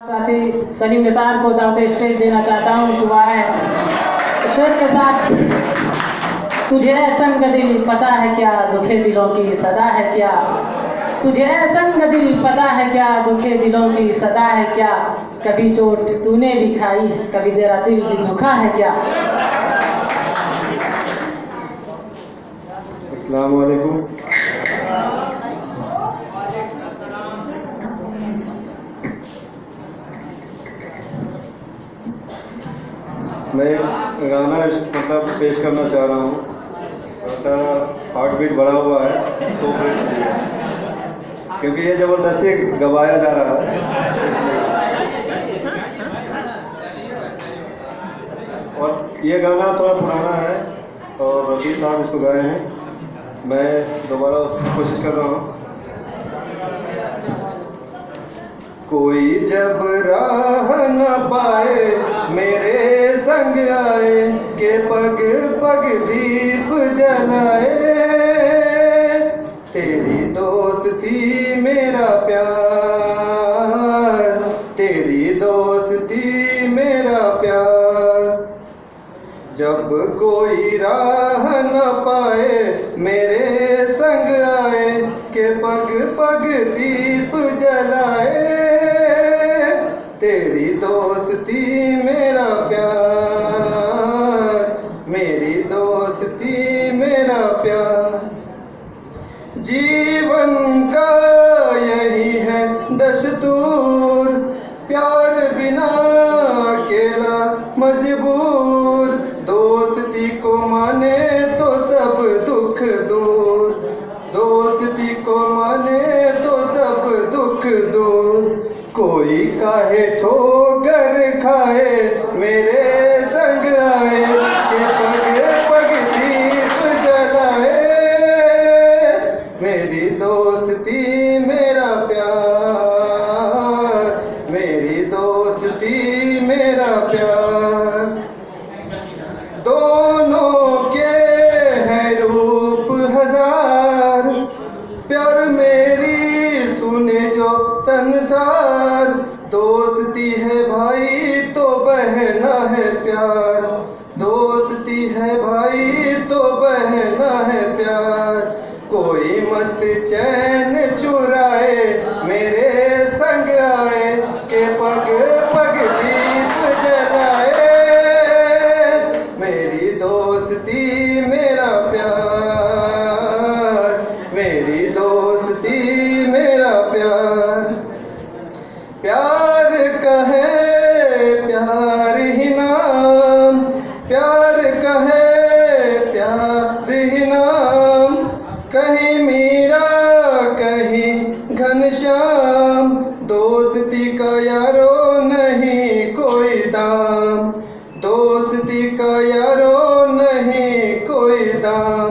साथी सलीम निसार को दावत स्टेज देना चाहता हूँ। दुआ है शेर के साथ। तुझे संग दिल पता है क्या, दुखे दिलों की सदा है क्या। तुझे संग दिल पता है क्या, दुखे दिलों की सदा है क्या। कभी चोट तूने भी खाई है, कभी तेरा दिल भी दुखा है क्या। अस्सलाम वालेकुम। मैं एक गाना मतलब पेश करना चाह रहा हूँ। थोड़ा हार्ट बीट बढ़ा हुआ है तो क्योंकि ये ज़बरदस्ती गवाया जा रहा है। और ये गाना थोड़ा पुराना है और रफी साहब इसको गाए हैं। मैं दोबारा कोशिश कर रहा हूँ। कोई जब राह न पाए मेरे संग आए, के पग पग दीप जलाए। तेरी दोस्ती मेरा प्यार, तेरी दोस्ती मेरा प्यार। जब कोई राह न पाए मेरे संग आए, के पग पग दीप जलाए। तेरी दोस्ती मेरा प्यार, मेरी दोस्ती मेरा प्यार। जीवन का यही है दस्तूर, प्यार बिना अकेला मजबूर। दोस्ती को माने तो सब दुख दूर, दोस्ती को माने तो सब दुख दूर। कोई काहे ठोकर खाए मेरे संग आए, के पग पग दीप जलाए। मेरी दोस्ती मेरा प्यार, मेरी दोस्ती मेरा प्यार। दोनों के हैं रूप हजार, प्यार मेरी सुने जो संसार। दोस्ती है भाई तो बहना है प्यार, दोस्ती है भाई तो बहना है प्यार। कोई मत चैन चुराए मेरे संग आए, के पग पग दीप जलाए। मेरी दोस्ती मेरा प्यार, मेरी दोस्ती मेरा प्यार। प्यार कहे प्यार ही नाम, प्यार कहे प्यार ही नाम। कहीं मीरा कहीं घनश्याम, दोस्ती का यारो नहीं कोई दाम, दोस्ती का यारो नहीं कोई दाम।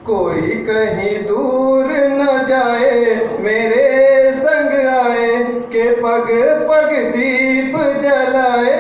कोई कहीं दूर न जाए मेरे संग आए, के पग पग दीप जलाए।